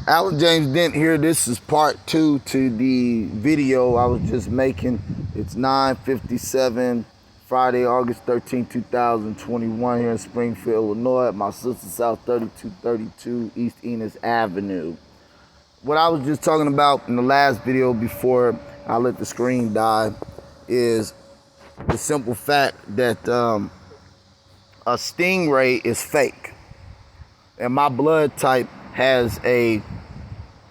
Alan James Dent here. This is part 2 to the video I was just making. It's 9:57, Friday, August 13, 2021 here in Springfield, Illinois at my sister's house, 3232 East Enos Avenue. What I was just talking about in the last video before I let the screen die is the simple fact that a stingray is fake. And my blood type has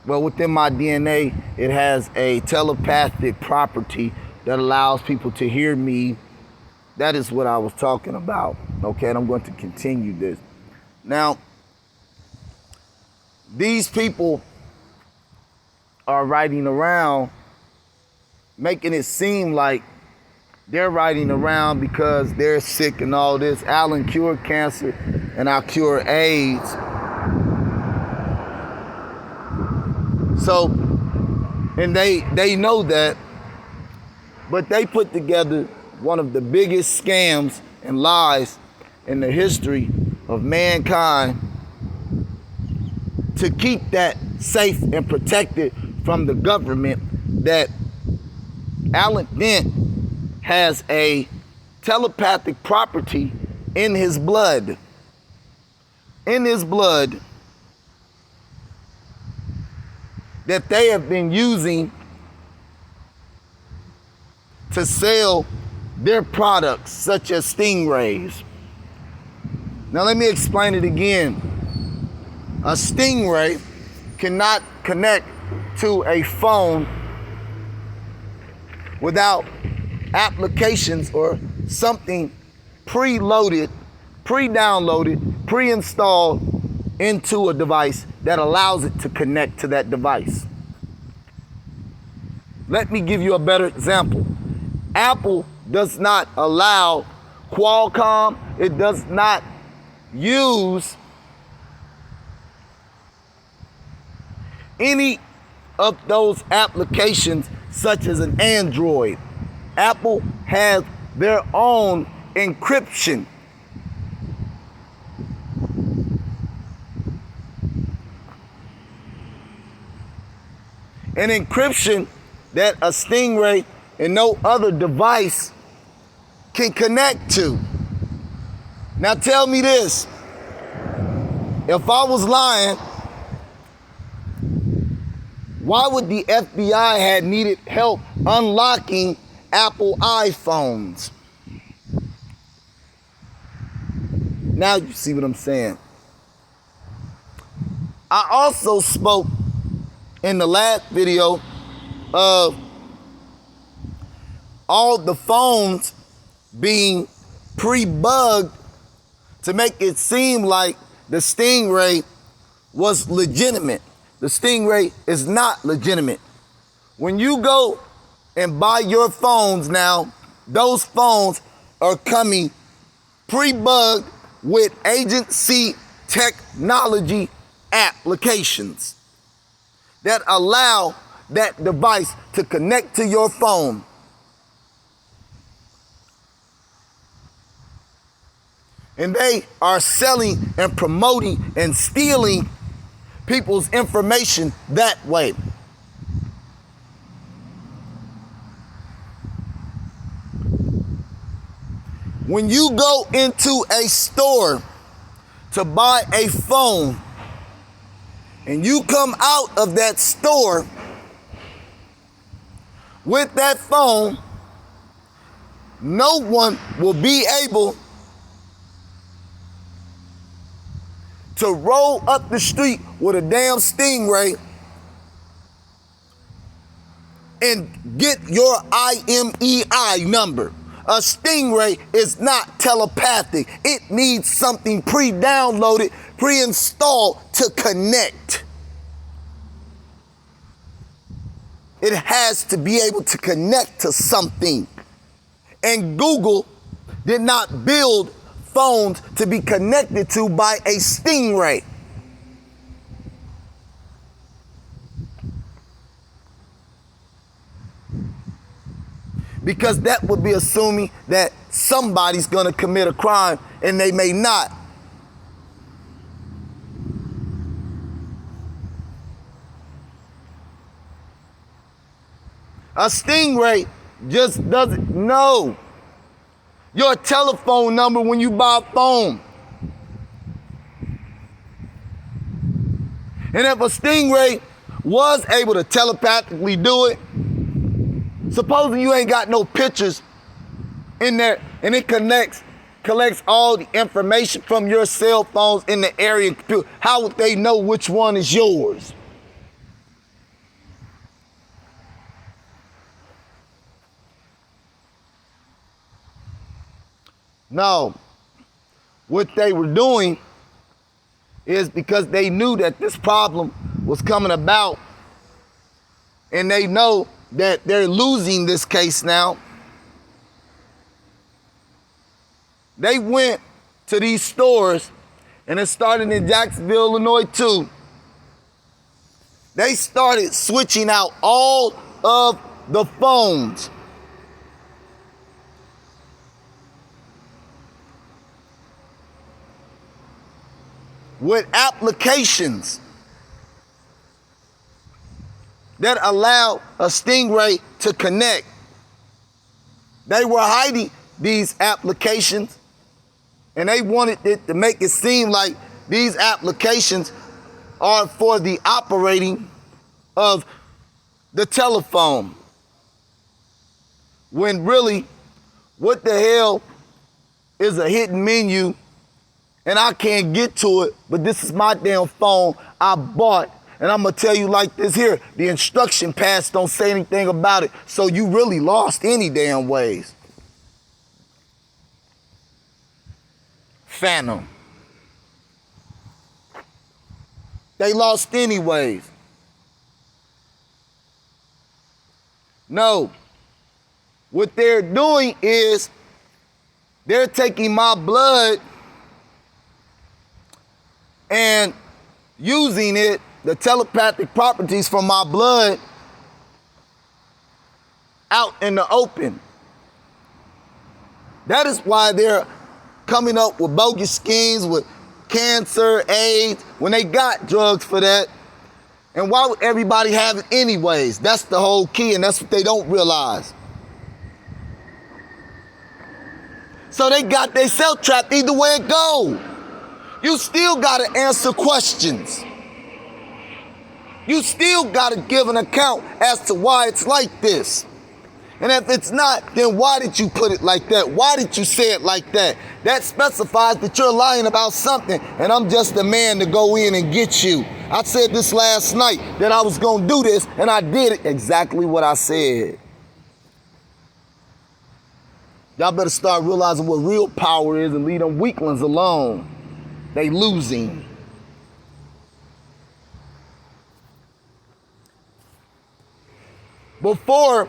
within my DNA, it has a telepathic property that allows people to hear me. That is what I was talking about, okay? And I'm going to continue this. Now, these people are riding around making it seem like they're riding around because they're sick and all this. Alan cured cancer and I'll cure AIDS. So, and they know that, but they put together one of the biggest scams and lies in the history of mankind to keep that safe and protected from the government, that Alan Dent has a telepathic property in his blood. In his blood that they have been using to sell their products, such as stingrays. Now let me explain it again. A stingray cannot connect to a phone without applications or something preloaded, pre-downloaded, pre-installed into a device that allows it to connect to that device. Let me give you a better example. Apple does not allow Qualcomm, it does not use any of those applications such as an Android. Apple has their own encryption. An encryption that a stingray and no other device can connect to. Now tell me this, if I was lying, why would the FBI have needed help unlocking Apple iPhones? Now you see what I'm saying. I also spoke in the last video of all the phones being pre-bugged to make it seem like the stingray was legitimate. The stingray is not legitimate. When you go and buy your phones now, those phones are coming pre-bugged with agency technology applications that allow that device to connect to your phone. And they are selling and promoting and stealing people's information that way. When you go into a store to buy a phone and you come out of that store with that phone, no one will be able to roll up the street with a damn stingray and get your IMEI number. A stingray is not telepathic. It needs something pre-downloaded, pre-installed to connect. It has to be able to connect to something. And Google did not build phones to be connected to by a stingray. Because that would be assuming that somebody's gonna commit a crime and they may not. A stingray just doesn't know your telephone number when you buy a phone. And if a stingray was able to telepathically do it, supposing you ain't got no pictures in there and it collects all the information from your cell phones in the area, how would they know which one is yours? No, what they were doing is because they knew that this problem was coming about and they know that they're losing this case now. They went to these stores, and it started in Jacksonville, Illinois too. They started switching out all of the phones. With applications that allow a stingray to connect. They were hiding these applications, and they wanted it to make it seem like these applications are for the operating of the telephone. When really, what the hell is a hidden menu? And I can't get to it, but this is my damn phone I bought. And I'm gonna tell you like this here, the instruction pads don't say anything about it, so you really lost any damn ways. Phantom. They lost anyways. No, what they're doing is they're taking my blood and using it, the telepathic properties from my blood, out in the open. That is why they're coming up with bogus schemes with cancer, AIDS, when they got drugs for that. And why would everybody have it anyways? That's the whole key, and that's what they don't realize. So they got themselves trapped either way it go. You still gotta answer questions. You still gotta give an account as to why it's like this. And if it's not, then why did you put it like that? Why did you say it like that? That specifies that you're lying about something, and I'm just the man to go in and get you. I said this last night, that I was gonna do this, and I did it exactly what I said. Y'all better start realizing what real power is and leave them weaklings alone. They losing. Before,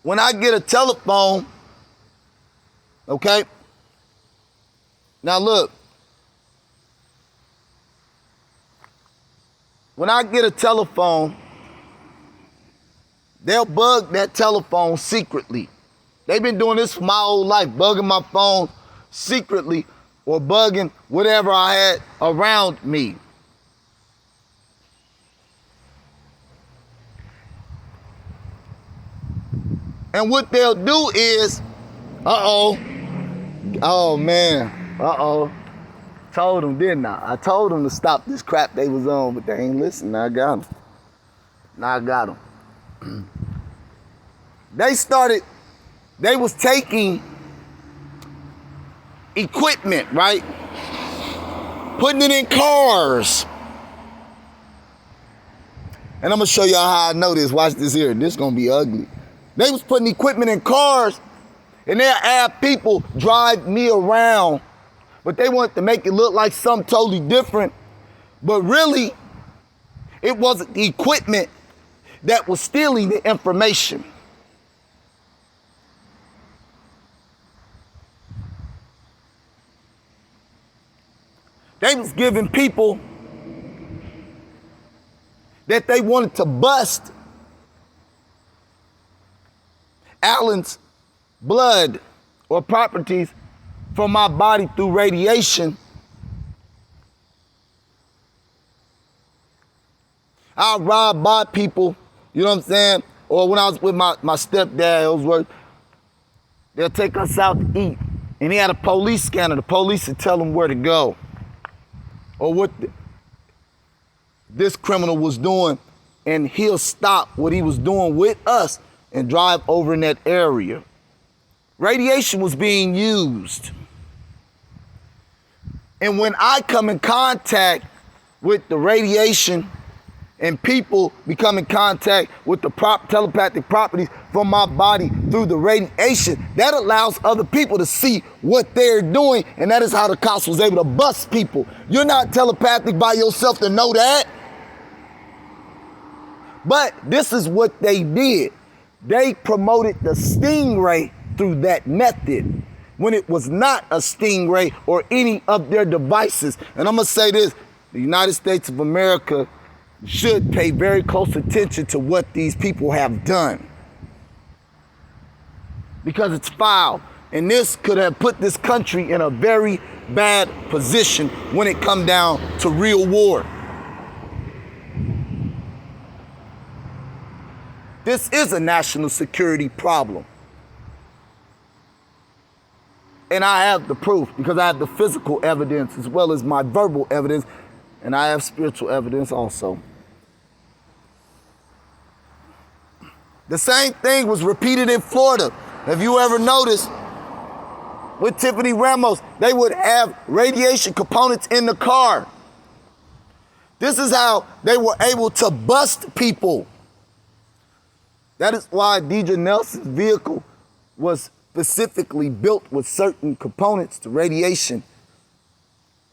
when I get a telephone, okay? Now look, when I get a telephone, they'll bug that telephone secretly. They've been doing this for my whole life, bugging my phone secretly or bugging whatever I had around me. And what they'll do is, oh man, told them, didn't I? I told them to stop this crap they was on, but they ain't listening. Now I got them. They was taking equipment, right? Putting it in cars. And I'm gonna show y'all how I know this. Watch this here. This gonna be ugly. They was putting equipment in cars, and they'll have people drive me around, but they wanted to make it look like something totally different. But really, it wasn't the equipment that was stealing the information. They was giving people that they wanted to bust Alan's blood or properties from my body through radiation. I'll ride by people, you know what I'm saying, Or when I was with my stepdad, Ellsworth, they'll take us out to eat. And he had a police scanner. The police would tell him where to go. Or what this criminal was doing. And he'll stop what he was doing with us and drive over in that area. Radiation was being used. And when I come in contact with the radiation and people become in contact with the telepathic properties from my body through the radiation, that allows other people to see what they're doing, and that is how the cops was able to bust people. You're not telepathic by yourself to know that. But this is what they did. They promoted the stingray through that method when it was not a stingray or any of their devices. And I'm gonna say this, the United States of America should pay very close attention to what these people have done, because it's foul. And this could have put this country in a very bad position when it come down to real war. This is a national security problem. And I have the proof, because I have the physical evidence as well as my verbal evidence, and I have spiritual evidence also. The same thing was repeated in Florida. Have you ever noticed with Tiffany Ramos, they would have radiation components in the car. This is how they were able to bust people. That is why Deidre Nelson's vehicle was specifically built with certain components to radiation.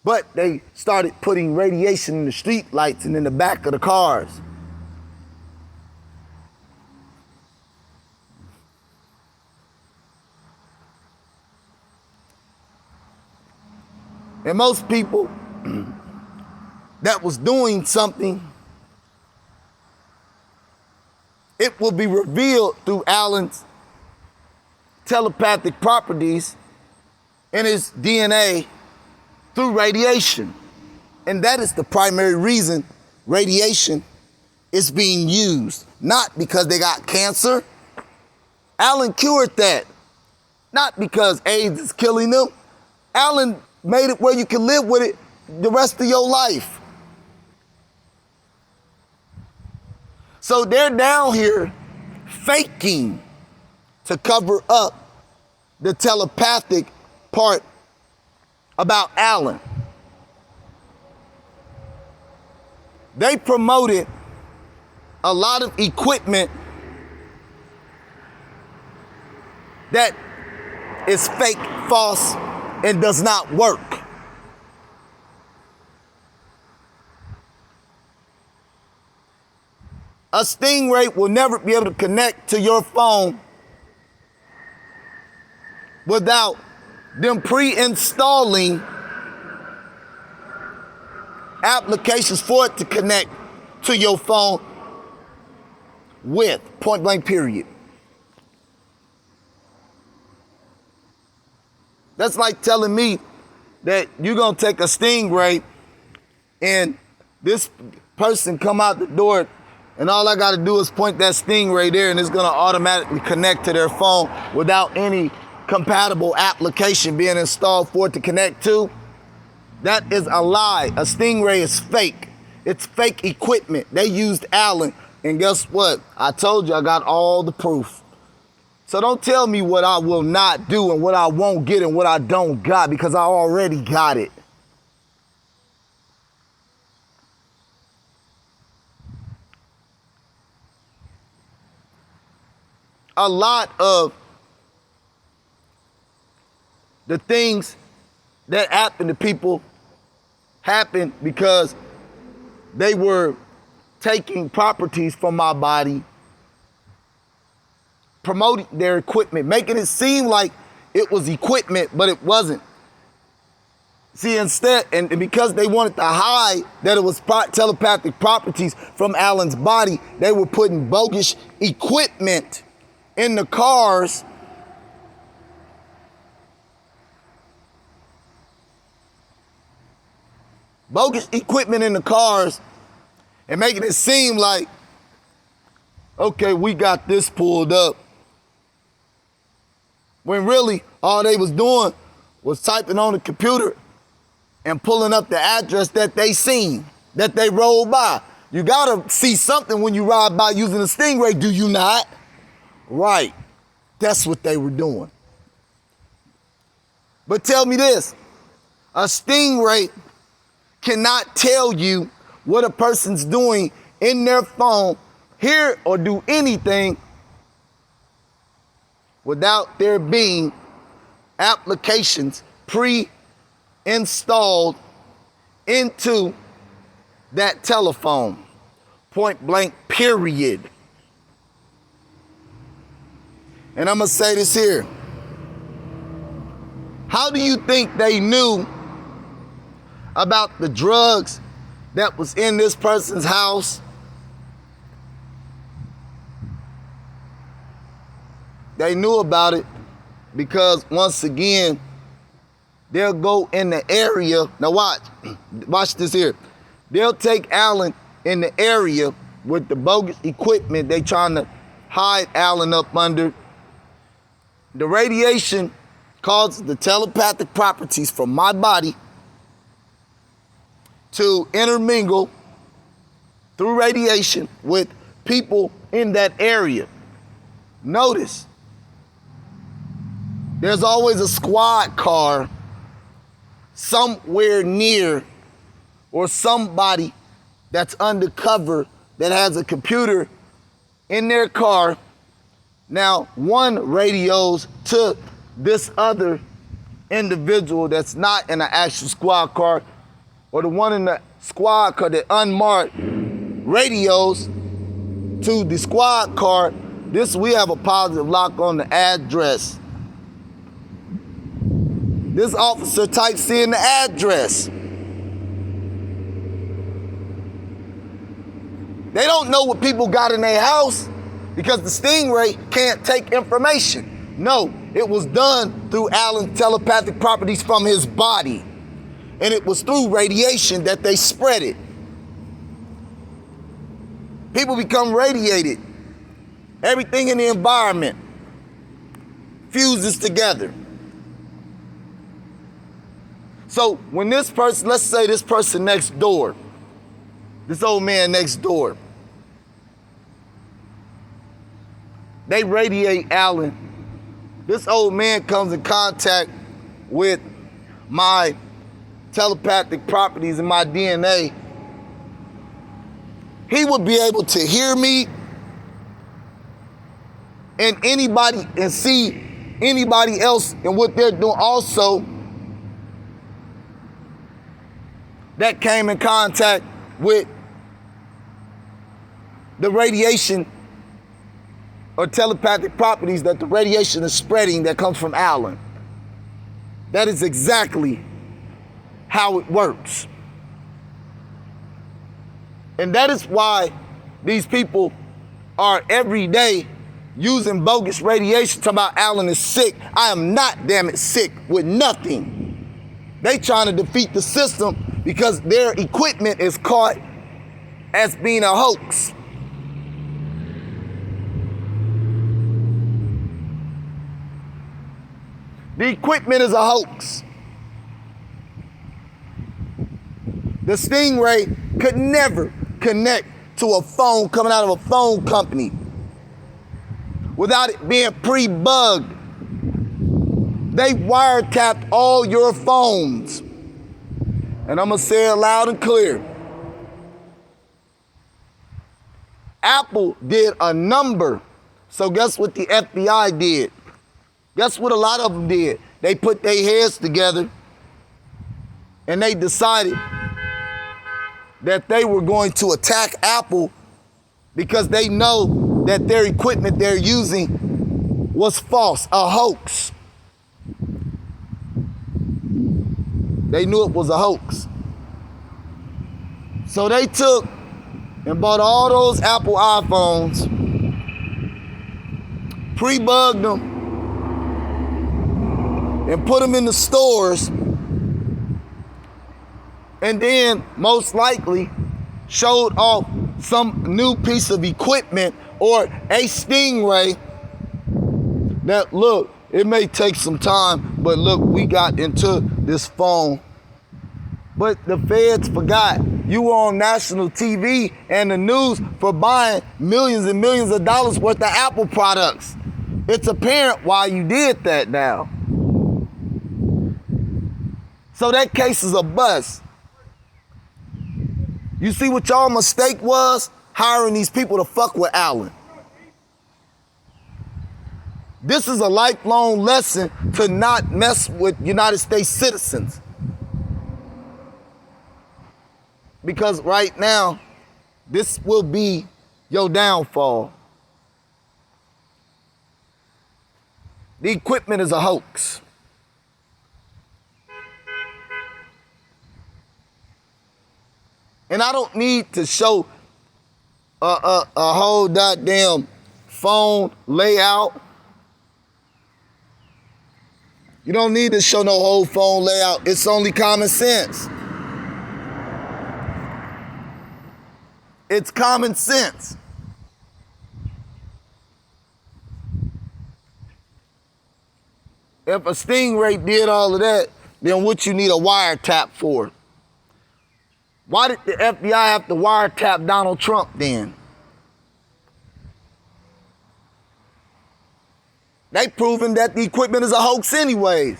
But they started putting radiation in the street lights and in the back of the cars. And most people that was doing something, it will be revealed through Alan's telepathic properties in his DNA through radiation. And that is the primary reason radiation is being used. Not because they got cancer. Alan cured that. Not because AIDS is killing them. Alan made it where you can live with it the rest of your life. So they're down here faking to cover up the telepathic part about Alan. They promoted a lot of equipment that is fake, false, and does not work. A stingray will never be able to connect to your phone without them pre-installing applications for it to connect to your phone with, point blank period. That's like telling me that you're gonna take a stingray and this person come out the door and all I gotta do is point that stingray there and it's gonna automatically connect to their phone without any compatible application being installed for it to connect to. That is a lie. A stingray is fake. It's fake equipment. They used Alan, and guess what? I told you I got all the proof. So don't tell me what I will not do and what I won't get and what I don't got, because I already got it. A lot of the things that happen to people happen because they were taking properties from my body, promoting their equipment, making it seem like it was equipment, but it wasn't. See, instead, and because they wanted to hide that it was telepathic properties from Alan's body, they were putting bogus equipment in the cars and making it seem like okay, we got this pulled up. When really all they was doing was typing on the computer and pulling up the address that they seen, that they rolled by. You gotta see something when you ride by using a Stingray, do you not? Right, that's what they were doing. But tell me this, a Stingray cannot tell you what a person's doing in their phone, hear or do anything without there being applications pre-installed into that telephone. Point blank, period. And I'm gonna say this here. How do you think they knew about the drugs that was in this person's house? They knew about it because, once again, they'll go in the area. Now watch this here. They'll take Alan in the area with the bogus equipment they trying to hide Alan up under. The radiation causes the telepathic properties from my body to intermingle through radiation with people in that area. Notice, there's always a squad car somewhere near, or somebody that's undercover that has a computer in their car. Now, one radios to this other individual that's not in an actual squad car, or the one in the squad car that unmarked radios to the squad car. This, we have a positive lock on the address. This officer types in the address. They don't know what people got in their house because the Stingray can't take information. No, it was done through Alan's telepathic properties from his body. And it was through radiation that they spread it. People become radiated. Everything in the environment fuses together. So when this person, let's say this person next door, this old man next door, they radiate Alan. This old man comes in contact with my telepathic properties and my DNA. He would be able to hear me and anybody, and see anybody else and what they're doing also that came in contact with the radiation or telepathic properties that the radiation is spreading that comes from Alan. That is exactly how it works. And that is why these people are every day using bogus radiation, talking about Alan is sick. I am not, damn it, sick with nothing. They trying to defeat the system because their equipment is caught as being a hoax. The equipment is a hoax. The Stingray could never connect to a phone coming out of a phone company without it being pre-bugged. They wiretapped all your phones. And I'm gonna say it loud and clear. Apple did a number. So guess what the FBI did? Guess what a lot of them did? They put their heads together and they decided that they were going to attack Apple because they know that their equipment they're using was false, a hoax. They knew it was a hoax. So they took and bought all those Apple iPhones, pre-bugged them, and put them in the stores, and then most likely showed off some new piece of equipment or a stingray. Now, look, it may take some time, but look, we got into this phone. But the feds forgot. You were on national TV and the news for buying millions and millions of dollars worth of Apple products. It's apparent why you did that now. So that case is a bust. You see what y'all mistake was? Hiring these people to fuck with Allen. This is a lifelong lesson to not mess with United States citizens. Because right now, this will be your downfall. The equipment is a hoax. And I don't need to show a whole goddamn phone layout. You don't need to show no whole phone layout. It's only common sense. It's common sense. If a stingray did all of that, then what you need a wiretap for? Why did the FBI have to wiretap Donald Trump then? They proven that the equipment is a hoax anyways.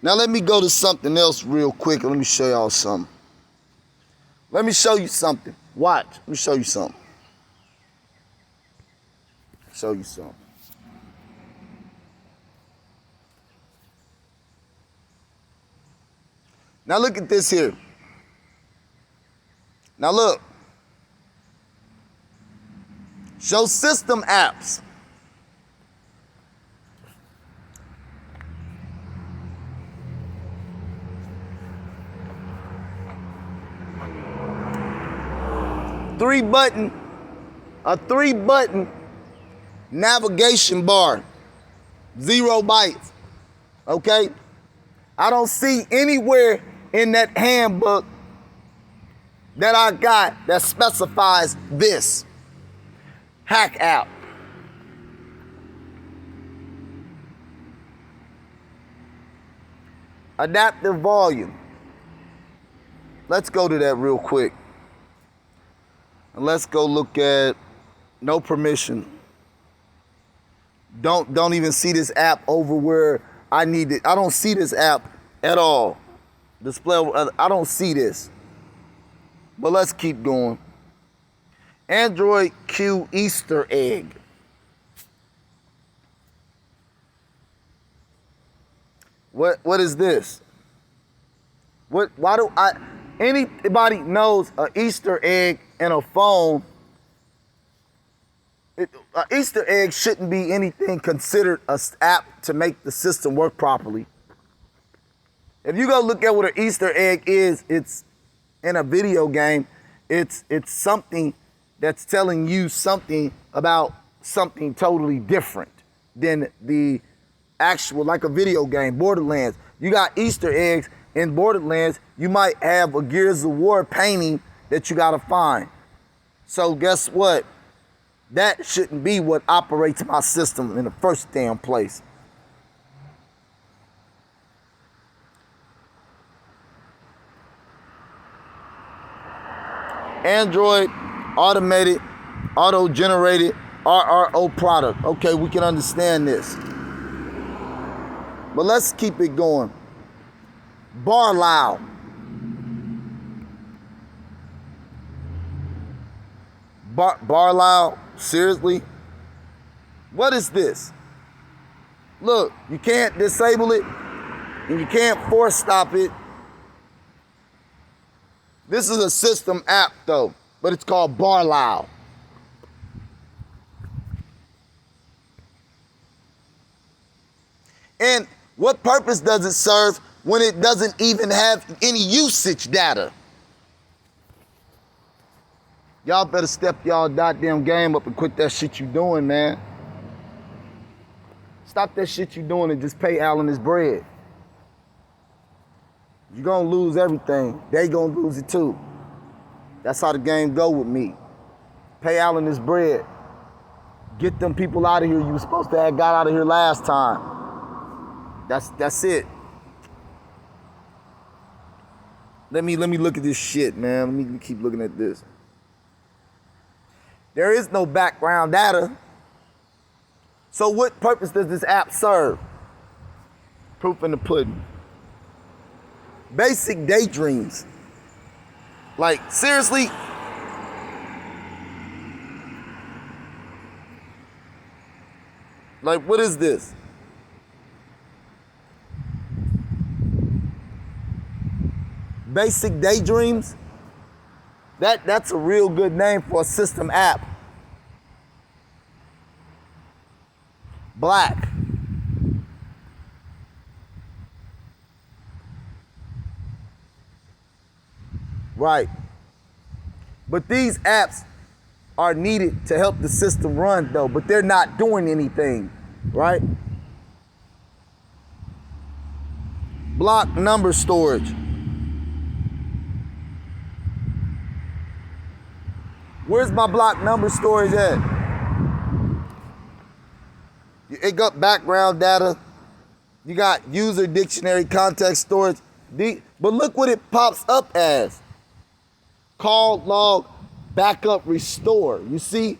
Now let me go to something else real quick. Let me show y'all something. Let me show you something. Watch. Let me show you something. Show you something. Now look at this here. Now look. Show system apps. A three button navigation bar, 0 bytes, okay? I don't see anywhere in that handbook that I got that specifies this. Hack app. Adaptive volume. Let's go to that real quick. And let's go look at no permission. Don't even see this app over where I need it. I don't see this app at all. Display, I don't see this. But let's keep going. Android Q Easter egg. What is this? Why do anybody knows an Easter egg in a phone? An Easter egg shouldn't be anything considered an app to make the system work properly. If you go look at what an Easter egg is, it's in a video game. It's something that's telling you something about something totally different than the actual, like a video game, Borderlands. You got Easter eggs in Borderlands. You might have a Gears of War painting that you gotta find. So guess what? That shouldn't be what operates my system in the first damn place. Android automated, auto-generated RRO product. Okay, we can understand this. But let's keep it going. Barlow. Barlow, seriously? What is this? Look, you can't disable it and you can't force stop it. This is a system app though, but it's called Barlow. And what purpose does it serve when it doesn't even have any usage data? Y'all better step y'all goddamn game up and quit that shit you doing, man. Stop that shit you doing and just pay Allen his bread. You're gonna lose everything. They gonna lose it too. That's how the game go with me. Pay Allen his bread. Get them people out of here. You were supposed to have got out of here last time. That's it. Let me look at this shit, man. Let me keep looking at this. There is no background data. So what purpose does this app serve? Proof in the pudding. Basic daydreams. Like, seriously? Like, what is this? Basic daydreams? That's a real good name for a system app. Black. Right. But these apps are needed to help the system run, though, but they're not doing anything, right? Block number storage. Where's my block number storage at? It got background data. You got user dictionary context storage. But look what it pops up as. Call, log, backup, restore. You see?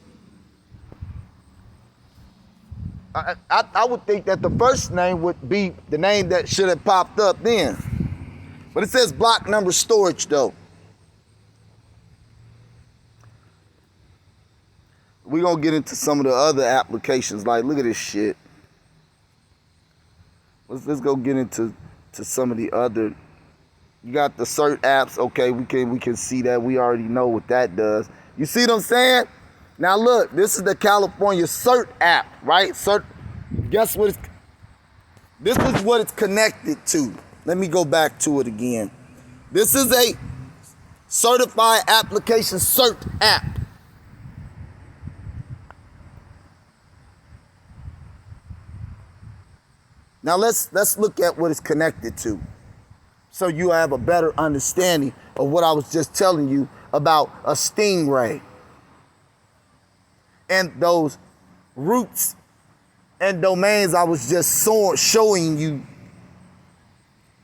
I would think that the first name would be the name that should have popped up then. But it says block number storage though. We're going to get into some of the other applications. Like, look at this shit. Let's go get into some of the other. You got the cert apps. Okay, we can see that. We already know what that does. You see what I'm saying? Now look, this is the California cert app, right? Cert. Guess what? This is what it's connected to. Let me go back to it again. This is a certified application cert app. Now let's look at what it's connected to, so you have a better understanding of what I was just telling you about a stingray and those roots and domains I was just showing you.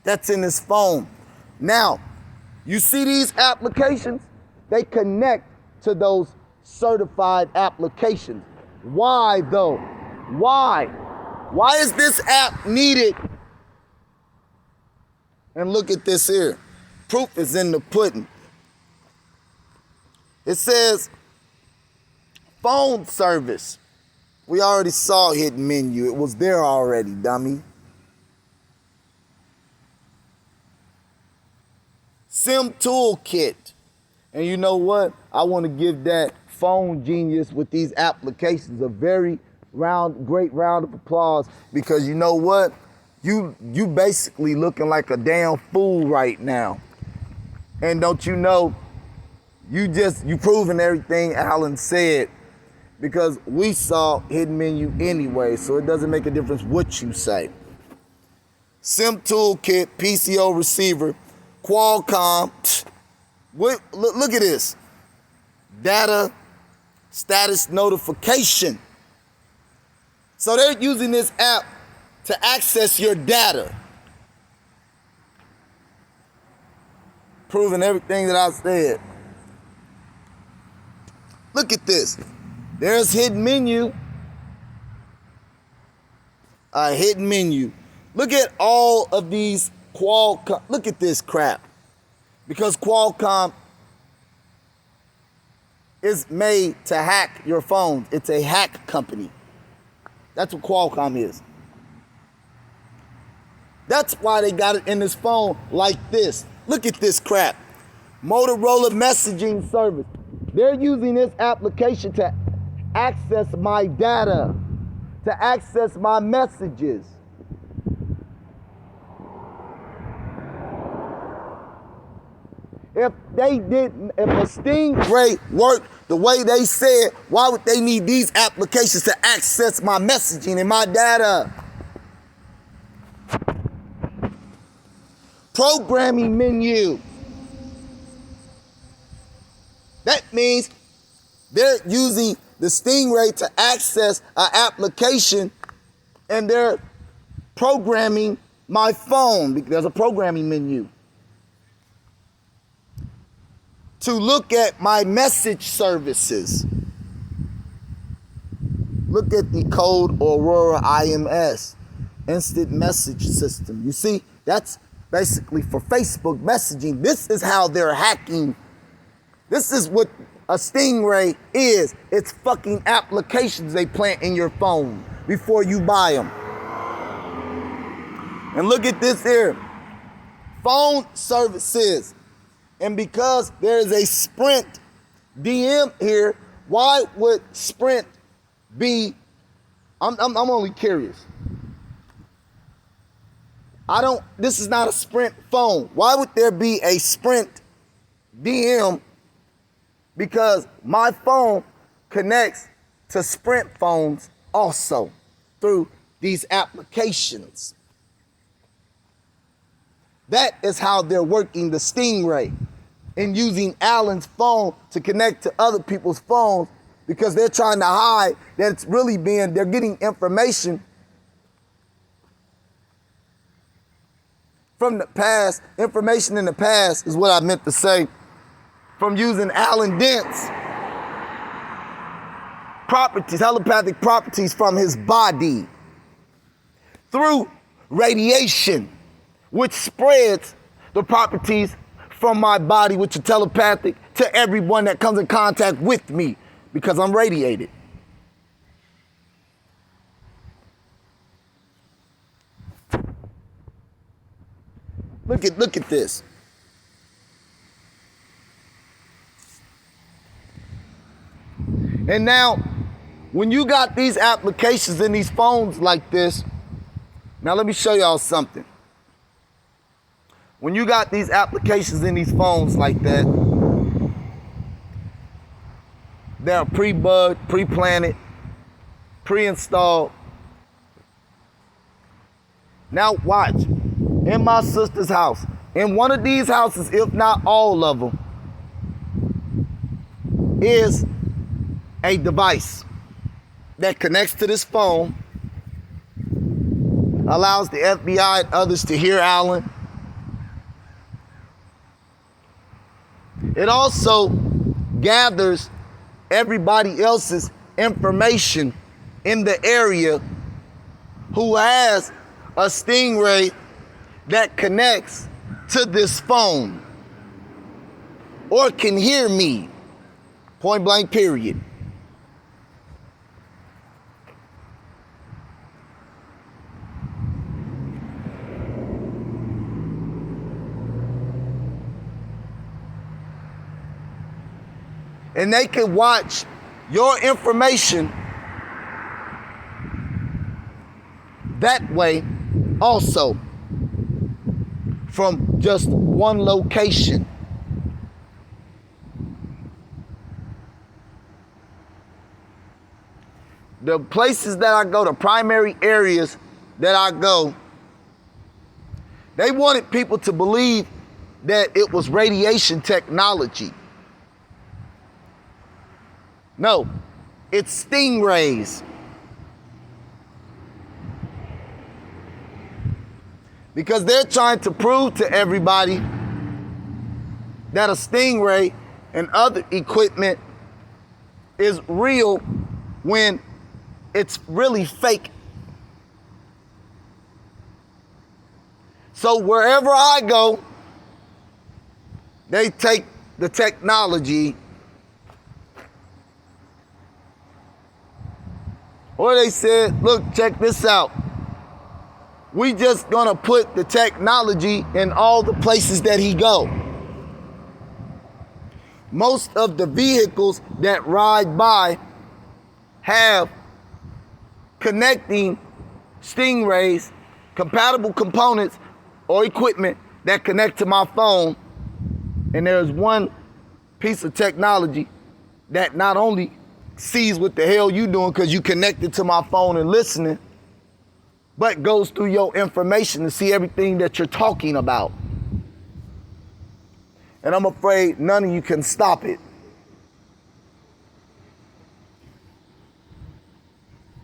That's in this phone. Now, you see these applications? They connect to those certified applications. Why though? Why? Why is this app needed? And look at this here. Proof is in the pudding. It says phone service. We already saw hidden menu. It was there already, dummy. SIM toolkit. And you know what? I want to give that phone genius with these applications a very great round of applause, because you know what? You basically looking like a damn fool right now. And don't you know, you proving everything Alan said, because we saw hidden menu anyway, so it doesn't make a difference what you say. SIM toolkit, PCO receiver, Qualcomm. Look at this. Data status notification. So they're using this app to access your data. Proving everything that I said. Look at this. There's hidden menu. A hidden menu. Look at all of these Qualcomm. Look at this crap. Because Qualcomm is made to hack your phones. It's a hack company. That's what Qualcomm is. That's why they got it in this phone like this. Look at this crap. Motorola messaging service. They're using this application to access my data, to access my messages. If a stingray worked the way they said, why would they need these applications to access my messaging and my data? Programming menu. That means They're using the Stingray to access an application, and they're programming my phone. There's a programming menu to look at my message services. Look at the Code Aurora IMS, Instant Message System. You see, that's basically for Facebook messaging. This is how they're hacking. This is what a Stingray is. It's fucking applications they plant in your phone before you buy them. And look at this here. Phone services. And because there is a Sprint DM here, why would Sprint be, I'm only curious. This is not a Sprint phone. Why would there be a Sprint DM? Because my phone connects to Sprint phones also through these applications. That is how they're working the Stingray and using Alan's phone to connect to other people's phones, because they're trying to hide that it's really they're getting information from the past. Information in the past is what I meant to say, from using Alan Dent's properties, telepathic properties from his body through radiation, which spreads the properties from my body, which are telepathic, to everyone that comes in contact with me, because I'm radiated. Look at this. And now, when you got these applications in these phones like this, now let me show y'all something. When you got these applications in these phones like that, they're pre-bugged, pre-planted, pre-installed. Now watch, in my sister's house, in one of these houses, if not all of them, is a device that connects to this phone, allows the FBI and others to hear Alan. It also gathers everybody else's information in the area who has a Stingray that connects to this phone or can hear me, point blank period. And they can watch your information that way also, from just one location. The places that I go, the primary areas that I go, they wanted people to believe that it was radiation technology. No, it's Stingrays. Because they're trying to prove to everybody that a Stingray and other equipment is real when it's really fake. So wherever I go, they take the technology, or they said, look, check this out. We just gonna put the technology in all the places that he go. Most of the vehicles that ride by have connecting Stingrays, compatible components or equipment that connect to my phone. And there's one piece of technology that not only sees what the hell you doing because you connected to my phone and listening, but goes through your information to see everything that you're talking about. And I'm afraid none of you can stop it.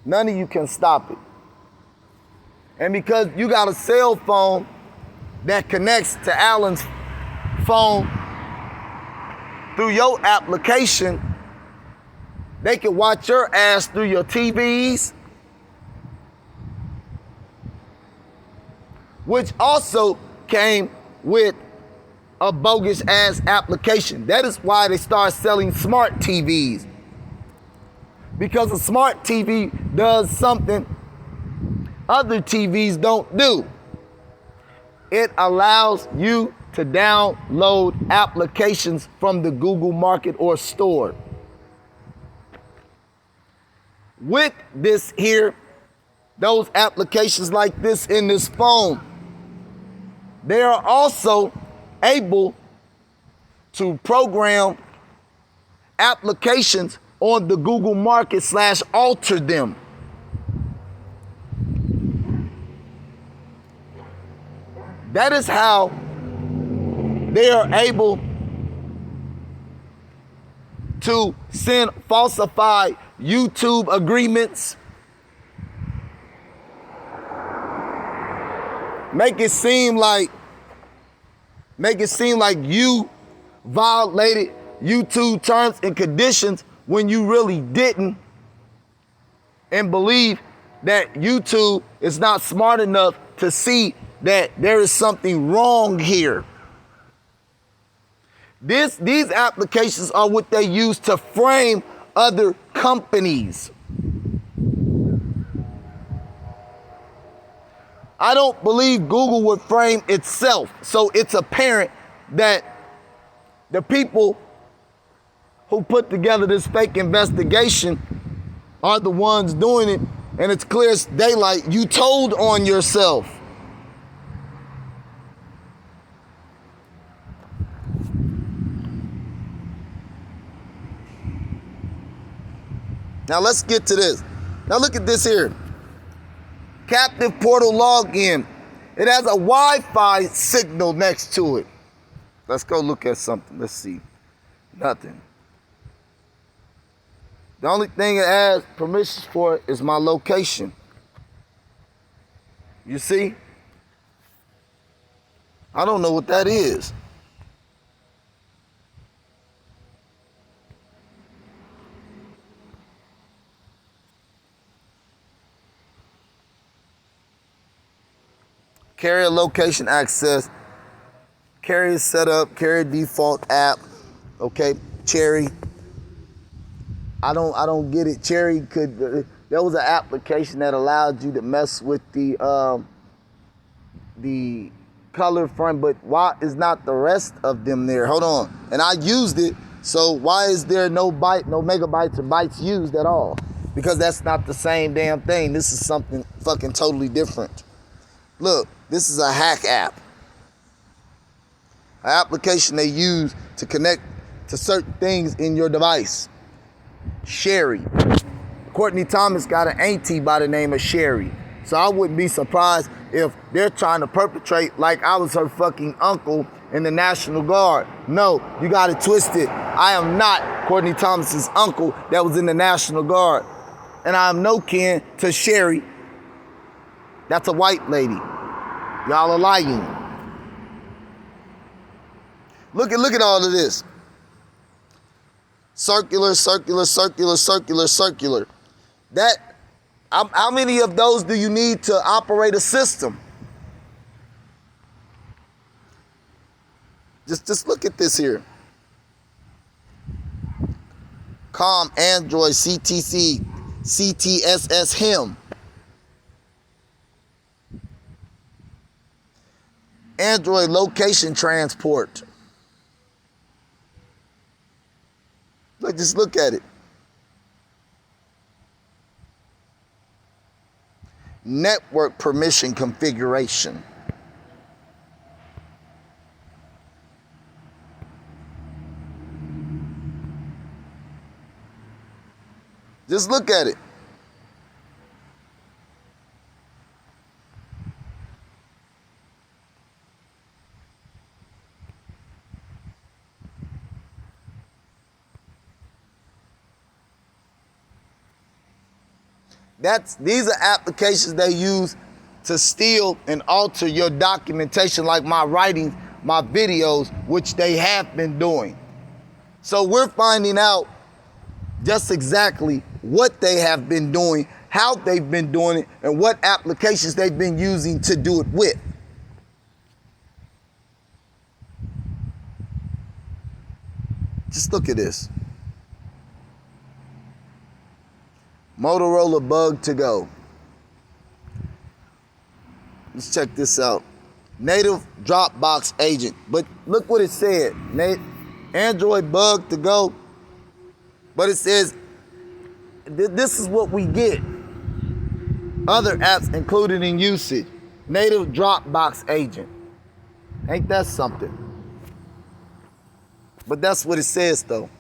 None of you can stop it. And because you got a cell phone that connects to Alan's phone through your application, they can watch your ass through your TVs, which also came with a bogus ass application. That is why they start selling smart TVs. Because a smart TV does something other TVs don't do. It allows you to download applications from the Google Market or store. With this here, those applications like this in this phone, they are also able to program applications on the Google Market / alter them. That is how they are able to send falsified YouTube agreements, make it seem like you violated YouTube terms and conditions when you really didn't, and believe that YouTube is not smart enough to see that there is something wrong here. These applications are what they use to frame other companies. I don't believe Google would frame itself, so it's apparent that the people who put together this fake investigation are the ones doing it, and it's clear as daylight you told on yourself. Now let's get to this. Now look at this here. Captive portal login. It has a Wi-Fi signal next to it. Let's go look at something. Let's see. Nothing. The only thing it has permissions for is my location. You see? I don't know what that is. Carrier location access, carrier setup, carrier default app. Okay, Cherry. I don't get it. Cherry could. There was an application that allowed you to mess with the color front, but why is not the rest of them there? Hold on. And I used it. So why is there no megabytes or bytes used at all? Because that's not the same damn thing. This is something fucking totally different. Look, this is a hack app. An application they use to connect to certain things in your device. Sherry. Courtney Thomas got an auntie by the name of Sherry. So I wouldn't be surprised if they're trying to perpetrate like I was her fucking uncle in the National Guard. No, you got it twisted. I am not Courtney Thomas's uncle that was in the National Guard. And I am no kin to Sherry. That's a white lady. Y'all are lying. Look at all of this. Circular, circular, circular, circular, circular. How many of those do you need to operate a system? Just look at this here. COM, Android, CTC, CTSS, HIM. Android location transport. Just look at it. Network permission configuration. Just look at it. These are applications they use to steal and alter your documentation, like my writings, my videos, which they have been doing. So we're finding out just exactly what they have been doing, how they've been doing it, and what applications they've been using to do it with. Just look at this. Motorola Bug to Go. Let's check this out. Native Dropbox agent. But look what it said. Android Bug to Go. But it says, this is what we get. Other apps included in usage. Native Dropbox agent. Ain't that something? But that's what it says, though.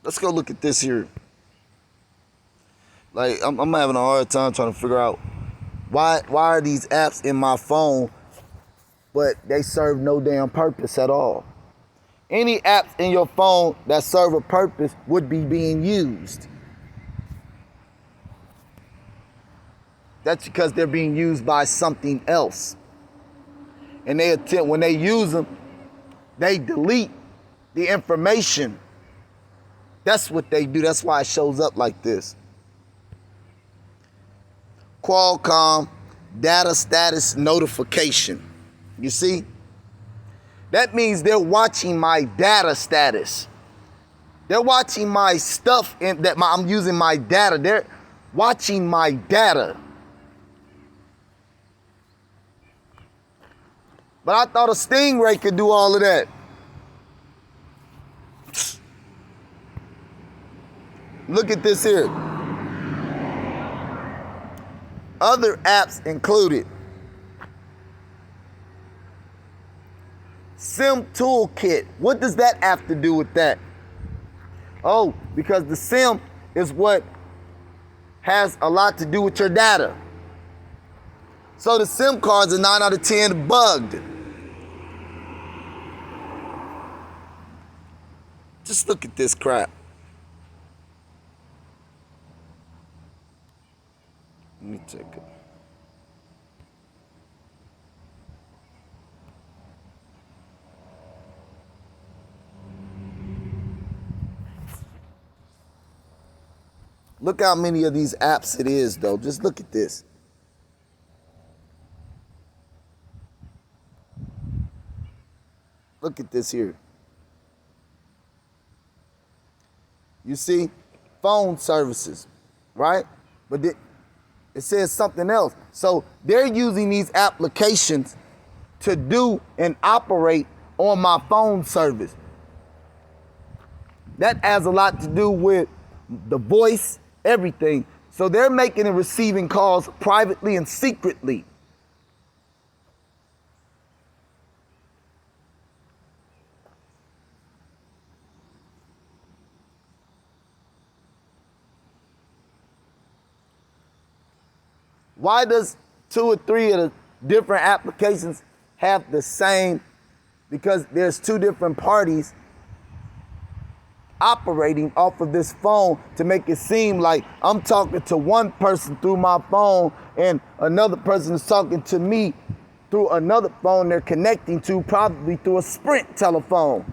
Let's go look at this here. Like, I'm having a hard time trying to figure out why are these apps in my phone, but they serve no damn purpose at all. Any apps in your phone that serve a purpose would be being used. That's because they're being used by something else. And when they use them, they delete the information. That's what they do. That's why it shows up like this. Qualcomm data status notification. You see? That means they're watching my data status. They're watching my stuff I'm using my data. They're watching my data. But I thought a Stingray could do all of that. Look at this here. Other apps included. SIM Toolkit. What does that have to do with that? Oh, because the SIM is what has a lot to do with your data. So the SIM cards are 9 out of 10 bugged. Just look at this crap. Let me check it. Look how many of these apps it is, though. Just look at this. Look at this here. You see? Phone services, right? But it says something else. So they're using these applications to do and operate on my phone service. That has a lot to do with the voice, everything. So they're making and receiving calls privately and secretly. Why does 2 or 3 of the different applications have the same? Because there's 2 different parties operating off of this phone to make it seem like I'm talking to one person through my phone and another person is talking to me through another phone they're connecting to, probably through a Sprint telephone.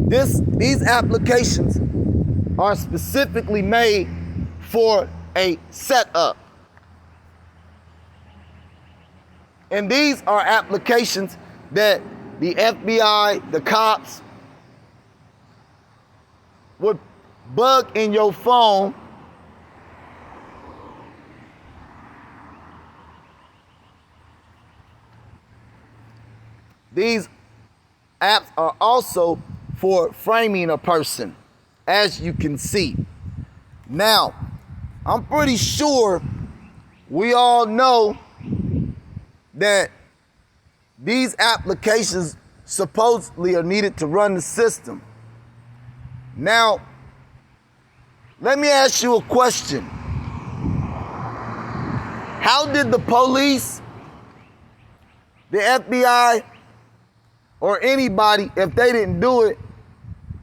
These applications are specifically made for a setup. And these are applications that the FBI, the cops, would bug in your phone These apps are also for framing a person, as you can see. Now, I'm pretty sure we all know that these applications supposedly are needed to run the system. Now, let me ask you a question. How did the police, the FBI, or anybody, if they didn't do it,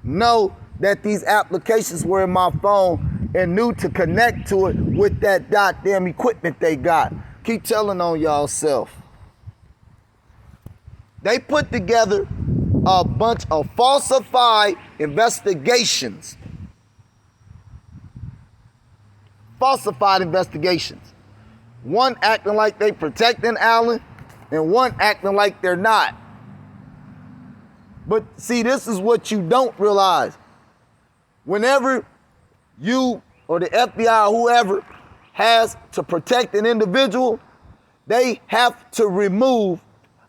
know that these applications were in my phone and knew to connect to it with that goddamn equipment they got. Keep telling on y'all self. They put together a bunch of falsified investigations. Falsified investigations. One acting like they protecting Allen and one acting like they're not. But see, this is what you don't realize. Whenever you or the FBI or whoever has to protect an individual, they have to remove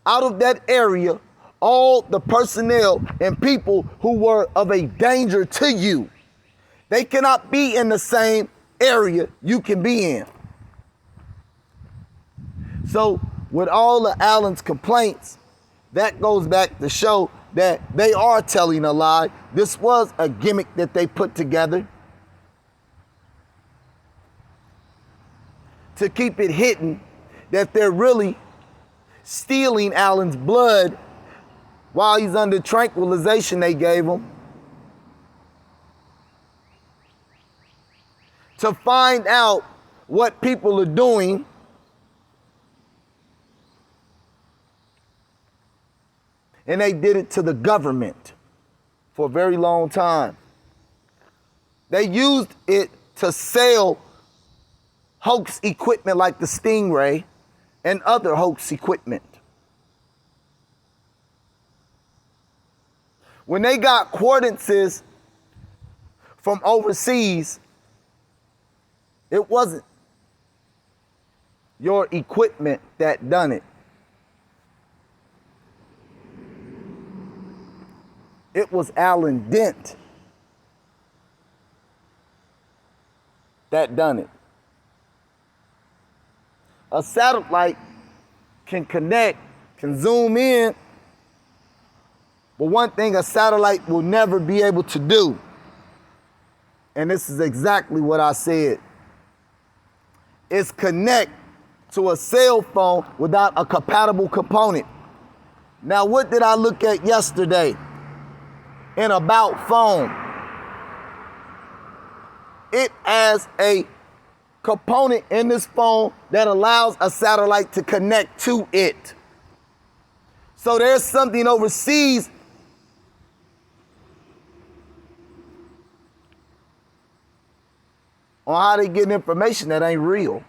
out of that area all the personnel and people who were of a danger to you. They cannot be in the same area you can be in. So with all of Allen's complaints, that goes back to show that they are telling a lie. This was a gimmick that they put together to keep it hidden that they're really stealing Allen's blood while he's under tranquilization they gave him, to find out what people are doing and they did it to the government for a very long time. They used it to sell hoax equipment like the Stingray and other hoax equipment. When they got coordinates from overseas, it wasn't your equipment that done it. It was Allen Dent that done it. A satellite can connect, can zoom in, but one thing a satellite will never be able to do, and this is exactly what I said, is connect to a cell phone without a compatible component. Now, what did I look at yesterday in About Phone? It has a component in this phone that allows a satellite to connect to it. So there's something overseas on how they get information that ain't real.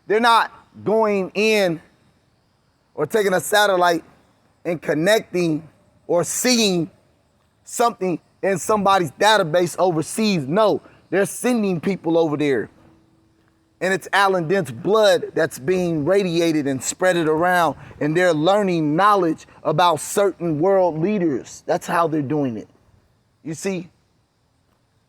They're not going in or taking a satellite and connecting or seeing something in somebody's database overseas. No, they're sending people over there. And it's Allen Dent's blood that's being radiated and spread it around, and they're learning knowledge about certain world leaders. That's how they're doing it. You see,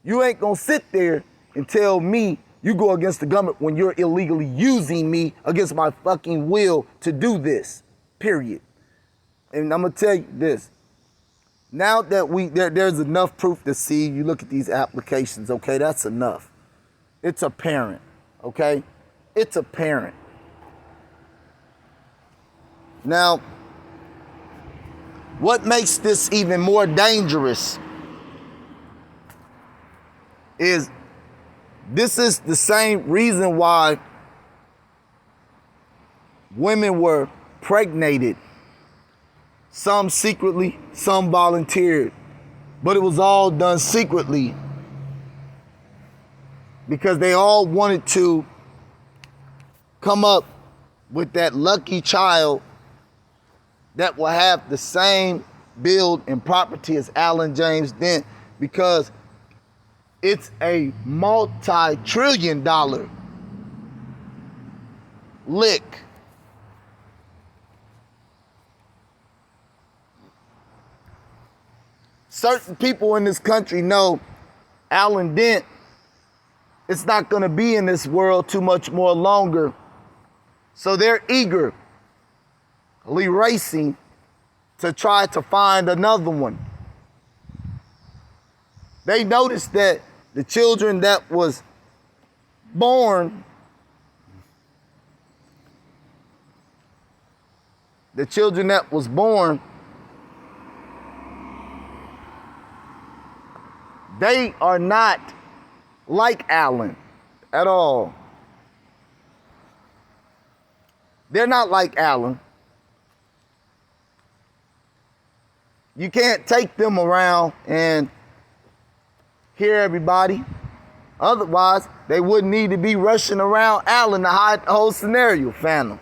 you ain't gonna sit there and tell me you go against the government when you're illegally using me against my fucking will to do this, period. And I'm gonna tell you this. Now that there's enough proof to see, you look at these applications, okay, that's enough. It's apparent, okay? It's apparent. Now, what makes this even more dangerous is this is the same reason why women were pregnated. Some secretly, some volunteered. But it was all done secretly because they all wanted to come up with that lucky child that will have the same build and property as Allen James Dent, because it's a multi-trillion-dollar lick. Certain people in this country know Allen Dent is not going to be in this world too much more longer. So they're eagerly racing to try to find another one. They noticed that the children that was born the children that was born, they are not like Alan at all. They're not like Alan. You can't take them around and hear everybody. Otherwise, they wouldn't need to be rushing around Alan to hide the whole scenario, Phantom.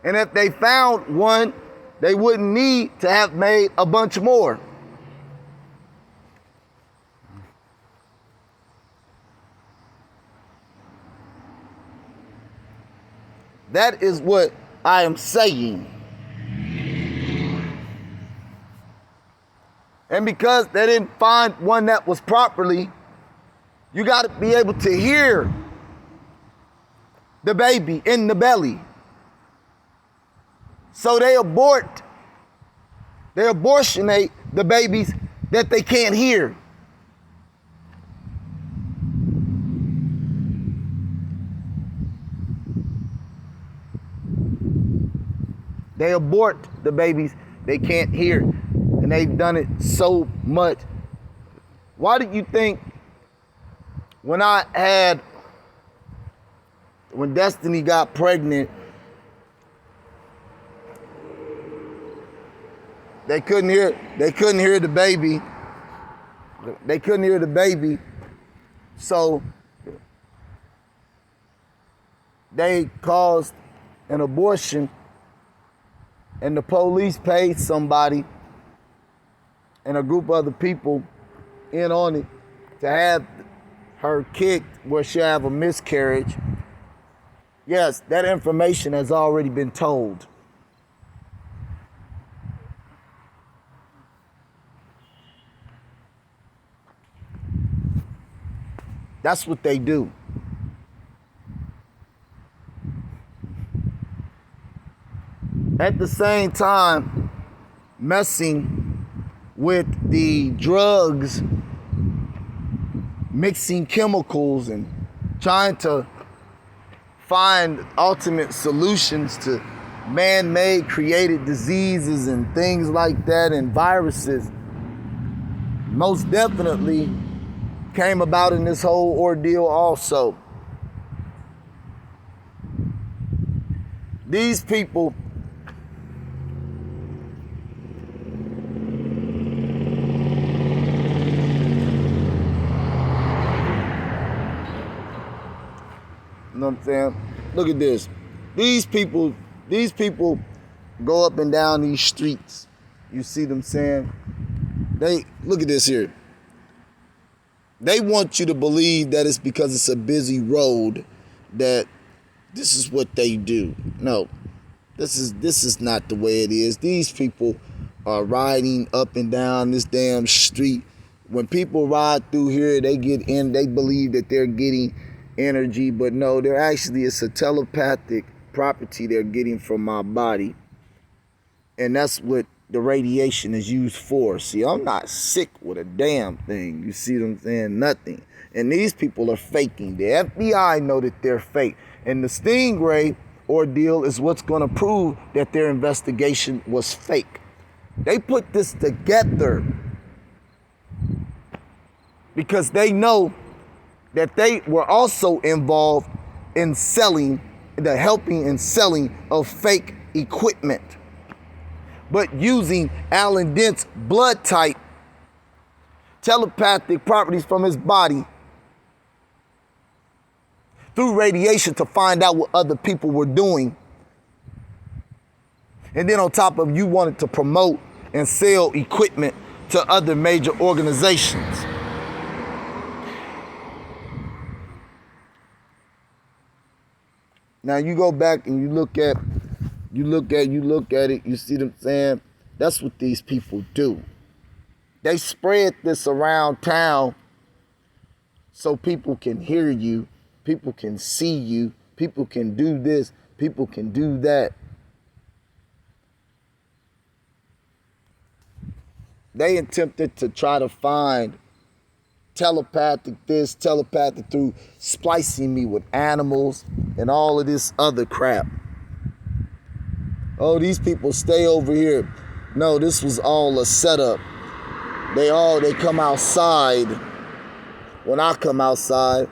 And if they found one, they wouldn't need to have made a bunch more. That is what I am saying. And because they didn't find one that was properly, you got to be able to hear the baby in the belly. So they abortionate the babies that they can't hear. They abort the babies they can't hear. And they've done it so much. Why do you think when Destiny got pregnant, they couldn't hear the baby. They couldn't hear the baby. So they caused an abortion, and the police paid somebody and a group of other people in on it to have her kicked where she'll have a miscarriage. Yes, that information has already been told. That's what they do. At the same time, messing with the drugs, mixing chemicals and trying to find ultimate solutions to man-made created diseases and things like that and viruses most definitely came about in this whole ordeal also. These people you know what I'm saying? Look at this. These people go up and down these streets. You see them saying? Look at this here. They want you to believe that it's because it's a busy road that this is what they do. No, this is not the way it is. These people are riding up and down this damn street. When people ride through here, they believe that they're getting energy, but no, it's a telepathic property they're getting from my body. And that's what the radiation is used for. See, I'm not sick with a damn thing. You see what I'm saying? Nothing. And these people are faking. The FBI know that they're fake. And the Stingray ordeal is what's going to prove that their investigation was fake. They put this together because they know that they were also involved in helping and selling of fake equipment, but using Alan Dent's blood type, telepathic properties from his body through radiation to find out what other people were doing. And then on top of, you wanted to promote and sell equipment to other major organizations. Now you go back and you look at it, you see what I'm saying? That's what these people do. They spread this around town so people can hear you, people can see you, people can do this, people can do that. They attempted to try to find telepathic this, telepathic through splicing me with animals and all of this other crap. Oh, these people stay over here. No, this was all a setup. They come outside when I come outside.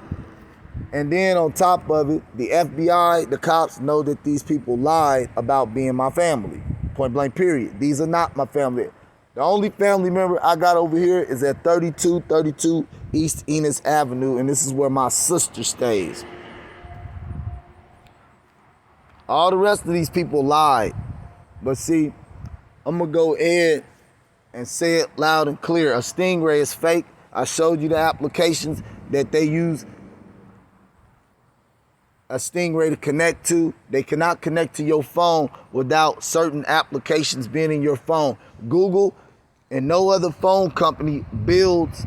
And then on top of it, the FBI, the cops know that these people lied about being my family. Point blank, period. These are not my family. The only family member I got over here is at 3232 East Enos Avenue, and this is where my sister stays. All the rest of these people lied. But see, I'm going to go ahead and say it loud and clear. A Stingray is fake. I showed you the applications that they use a Stingray to connect to. They cannot connect to your phone without certain applications being in your phone. Google and no other phone company builds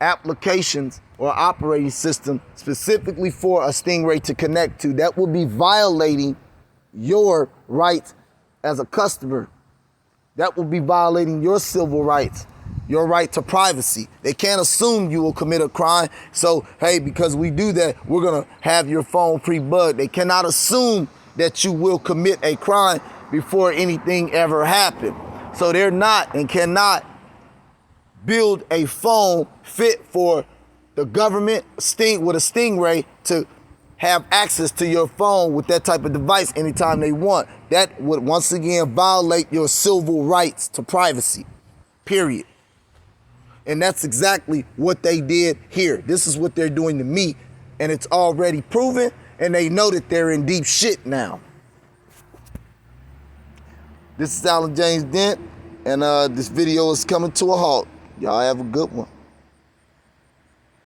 applications or operating system specifically for a Stingray to connect to. That would be violating your rights as a customer. That would be violating your civil rights, your right to privacy. They can't assume you will commit a crime. So, hey, because we do that, we're going to have your phone pre-bugged. They cannot assume that you will commit a crime before anything ever happened. So they're not and cannot build a phone fit for the government with a Stingray to have access to your phone with that type of device anytime they want. That would once again violate your civil rights to privacy, period. And that's exactly what they did here. This is what they're doing to me, and it's already proven, and they know that they're in deep shit now. This is Alan James Dent, and this video is coming to a halt. Y'all have a good one.